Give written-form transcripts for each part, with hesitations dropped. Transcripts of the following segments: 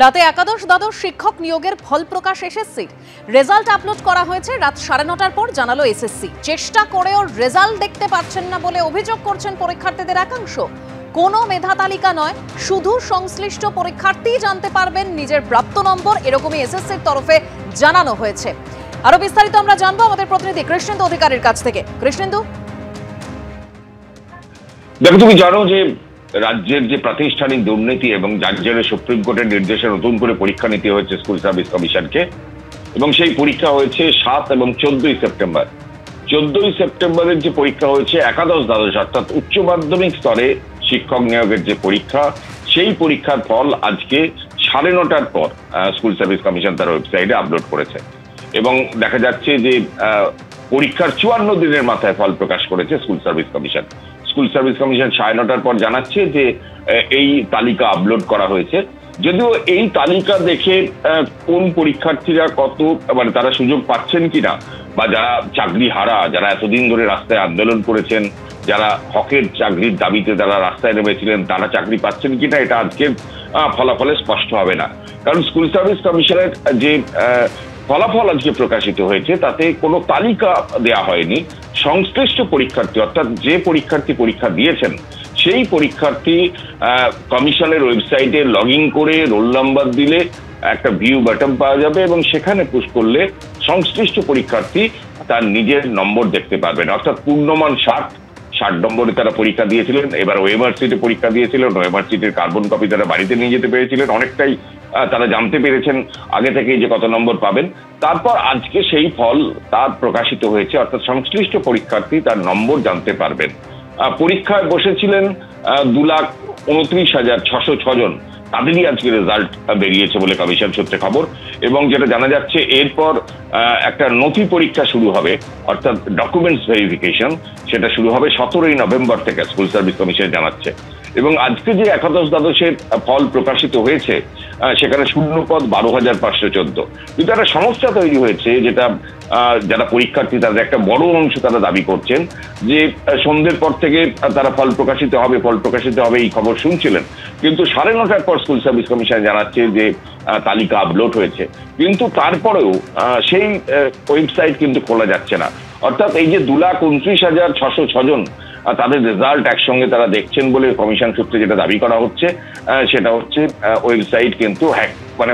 রাতে একাদশ দ্বাদশ শিক্ষক নিয়োগের ফল প্রকাশ এসএসসির রেজাল্ট আপলোড করা হয়েছে রাত 9:30টার পর জানালো এসএসসি। চেষ্টা করেও রেজাল্ট দেখতে পাচ্ছেন না বলে অভিযোগ করছেন পরীক্ষার্থীদের একাংশ। কোনো মেধা তালিকা নয়, শুধু সংশ্লিষ্ট পরীক্ষার্থীই জানতে পারবেন নিজের প্রাপ্ত নম্বর, এরকমই এসএসসির তরফে জানানো হয়েছে। আরো বিস্তারিত আমরা জানবো আমাদের প্রতিনিধি কৃষ্ণেন্দু অধিকারীর কাছ থেকে। কৃষ্ণেন্দু, দেখো, তুমি জানো যে রাজ্যের যে প্রাতিষ্ঠানিক দুর্নীতি এবং যার জেরে সুপ্রিম কোর্টের নির্দেশে নতুন করে পরীক্ষা নিতে হয়েছে স্কুল সার্ভিস কমিশনকে, এবং সেই পরীক্ষা হয়েছে 7 এবং 14ই সেপ্টেম্বর। 14ই সেপ্টেম্বরের যে পরীক্ষা হয়েছে একাদশ দ্বাদশ অর্থাৎ উচ্চ মাধ্যমিক স্তরে শিক্ষক নিয়োগের যে পরীক্ষা, সেই পরীক্ষার ফল আজকে 9:30টার পর স্কুল সার্ভিস কমিশন তার ওয়েবসাইটে আপলোড করেছে। এবং দেখা যাচ্ছে যে পরীক্ষার 54 দিনের মাথায় ফল প্রকাশ করেছে school service commission. School service commission 9:30টার পর জানাচ্ছে যে এই তালিকা আপলোড করা হয়েছে। যদিও এই তালিকা দেখে কোন পরীক্ষার্থীরা কত তারা সুযোগ পাচ্ছেন কিনা, বা যারা চাকরি হারা, যারা এতদিন ধরে রাস্তায় আন্দোলন করেছেন, যারা হকের চাকরির দাবিতে তারা রাস্তায় নেমেছিলেন, তারা চাকরি পাচ্ছেন কিনা, এটা আজকের ফলাফলে স্পষ্ট হবে না। কারণ স্কুল সার্ভিস কমিশনের যে ফলাফল আজকে প্রকাশিত হয়েছে তাতে কোনো তালিকা দেয়া হয়নি। সংশ্লিষ্ট পরীক্ষার্থী অর্থাৎ যে পরীক্ষার্থী পরীক্ষা দিয়েছেন সেই পরীক্ষার্থী কমিশনের ওয়েবসাইটে লগ ইন করে রোল নাম্বার দিলে একটা ভিউ বাটন পাওয়া যাবে, এবং সেখানে পুশ করলে সংশ্লিষ্ট পরীক্ষার্থী তার নিজের নম্বর দেখতে পারবেন। অর্থাৎ পূর্ণমান 60 নম্বরে তারা পরীক্ষা দিয়েছিলেন, এবার ওয়েমার সিটে পরীক্ষা দিয়েছিলেন, ওয়েমার সিটের কার্বন কপি তারা বাড়িতে নিয়ে যেতে পেরেছিলেন। অনেকটাই তারা জানতে পেরেছেন আগে থেকেই যে কত নম্বর পাবেন। তারপর আজকে সেই ফল তার প্রকাশিত হয়েছে, অর্থাৎ সংশ্লিষ্ট পরীক্ষার্থী তার নম্বর জানতে পারবেন। পরীক্ষায় বসেছিলেন 2,29,606 জন, তাদেরই আজকে রেজাল্ট বেরিয়েছে বলে কমিশন সূত্রে খবর। এবং যেটা জানা যাচ্ছে এরপর একটা নথি পরীক্ষা শুরু হবে, অর্থাৎ ডকুমেন্টস ভেরিফিকেশন, সেটা শুরু হবে 17ই নভেম্বর থেকে স্কুল সার্ভিস কমিশন জানাচ্ছে। এবং আজকে যে একাদশ দ্বাদশের ফল প্রকাশিত হয়েছে সেখানে শূন্যপদ 12,514। কিন্তু একটা সমস্যা তৈরি হয়েছে, যেটা যারা পরীক্ষার্থী তাদের একটা বড় অংশ তারা দাবি করছেন যে সন্ধ্যের পর থেকে তারা ফল প্রকাশিত হবে এই খবর শুনছিলেন, কিন্তু 9:30টার পর স্কুল সার্ভিস কমিশন জানাচ্ছে যে তালিকা আপলোড হয়েছে। কিন্তু তারপরেও সেই ওয়েবসাইট কিন্তু খোলা যাচ্ছে না। অর্থাৎ এই যে 2,29,606 জন তাদের রেজাল্ট একসঙ্গে তারা দেখছেন বলে কমিশন সূত্রে যেটা দাবি করা হচ্ছে, সেটা হচ্ছে ওয়েবসাইট কিন্তু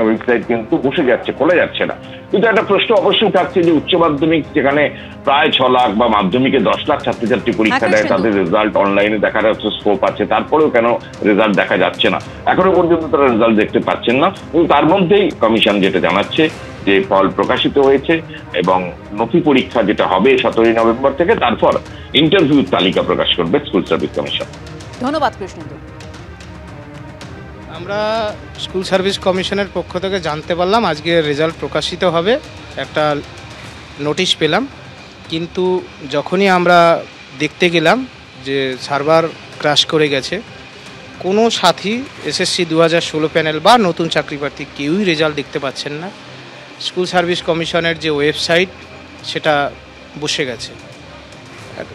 ওয়েবসাইট কিন্তু বসে যাচ্ছে, খোলা যাচ্ছে না। কিন্তু একটা প্রশ্ন অবশ্যই থাকছে যে উচ্চ মাধ্যমিক যেখানে প্রায় 6 লাখ বা মাধ্যমিকে 10 লাখ ছাত্রছাত্রী পরীক্ষা দেয়, তাদের রেজাল্ট অনলাইনে দেখার স্কোপ আছে, তারপরেও কেন রেজাল্ট দেখা যাচ্ছে না? এখনো পর্যন্ত তারা রেজাল্ট দেখতে পাচ্ছেন না। কিন্তু তার মধ্যেই কমিশন যেটা জানাচ্ছে যে ফল প্রকাশিত হয়েছে এবং নথি পরীক্ষা যেটা হবে 17ই নভেম্বর থেকে, তারপর ইন্টারভিউর তালিকা প্রকাশ করবে স্কুল সার্ভিস কমিশন। ধন্যবাদ কৃষ্ণেন্দু। আমরা স্কুল সার্ভিস কমিশনের পক্ষ থেকে জানতে পারলাম আজকে রেজাল্ট প্রকাশিত হবে, একটা নোটিশ পেলাম। কিন্তু যখনই আমরা দেখতে গেলাম যে সার্ভার ক্র্যাশ করে গেছে, কোনো সাথী এসএসসি 2016 প্যানেল বা নতুন চাকরি প্রার্থী কেউই রেজাল্ট দেখতে পাচ্ছেন না। স্কুল সার্ভিস কমিশনের যে ওয়েবসাইট সেটা বসে গেছে,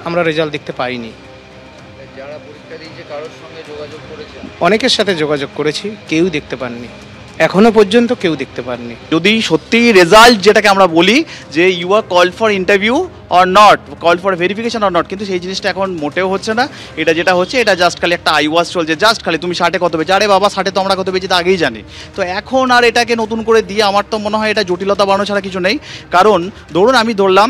আমরা রেজাল্ট দেখতে পাইনি। যারা পরীক্ষা দিয়েছে কারোর সঙ্গে যোগাযোগ করেছে? অনেকের সাথে যোগাযোগ করেছি, কেউ দেখতে পাননি, এখনো পর্যন্ত কেউ দেখতে পাননি। যদি সত্যি রেজাল্ট যেটাকে আমরা বলি যে you are called for interview or not, called for verification or not, কিন্তু সেই জিনিসটা এখন মোটেও হচ্ছে না। এটা যেটা হচ্ছে এটা জাস্ট খালি একটা আইওয়াজ চলছে, জাস্ট খালি তুমি 60-এ কত পেয়েছি, আরে বাবা 60-এ তো আমরা কত পেয়েছি তা আগেই জানি। তো এখন আর এটাকে নতুন করে দিয়ে আমার তো মনে হয় এটা জটিলতা বাড়ানো ছাড়া কিছু নেই। কারণ ধরুন আমি ধরলাম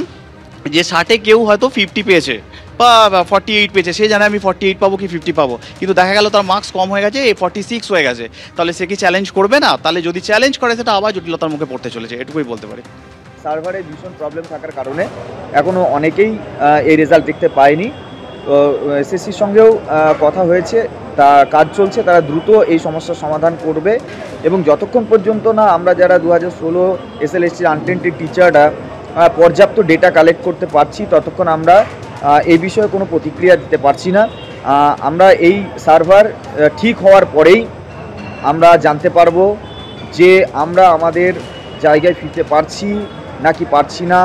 যে 60-এ কেউ হয়তো 50 পেয়েছে বা 48 পেয়েছে, সে জানে আমি 48 পাবো কি 50 পাবো, কিন্তু দেখা গেল তার মার্কস কম হয়ে গেছে, 46 হয়ে গেছে, তাহলে সে কি চ্যালেঞ্জ করবে না? তাহলে যদি চ্যালেঞ্জ করে সেটা আবার জটিলতার মুখে পড়তে চলেছে, এটুকুই বলতে পারি। সার্ভারে ভীষণ প্রবলেম থাকার কারণে এখনও অনেকেই এই রেজাল্ট দেখতে পায়নি। তো এসএসসির সঙ্গেও কথা হয়েছে, তা কাজ চলছে, তারা দ্রুত এই সমস্যার সমাধান করবে। এবং যতক্ষণ পর্যন্ত না আমরা যারা 2016 এসএলএসটির আনটেন্টেড টিচাররা পর্যাপ্ত ডেটা কালেক্ট করতে পারছি, ততক্ষণ আমরা এই বিষয়ে কোনো প্রতিক্রিয়া দিতে পারছি না। আমরা এই সার্ভার ঠিক হওয়ার পরেই আমরা জানতে পারবো যে আমরা আমাদের জায়গায় ফিরতে পারছি নাকি পারছি না।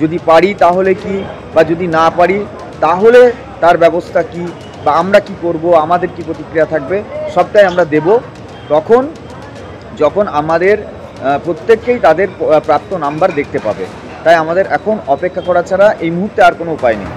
যদি পারি তাহলে কি, বা যদি না পারি তাহলে তার ব্যবস্থা কি, বা আমরা কি করব, আমাদের কি প্রতিক্রিয়া থাকবে, সবটাই আমরা দেব। তখন যখন আমাদের প্রত্যেককেই তাদের প্রাপ্ত নাম্বার দেখতে পাবে। তাই আমাদের এখন অপেক্ষা করা ছাড়া এই মুহূর্তে আর কোনো উপায় নেই।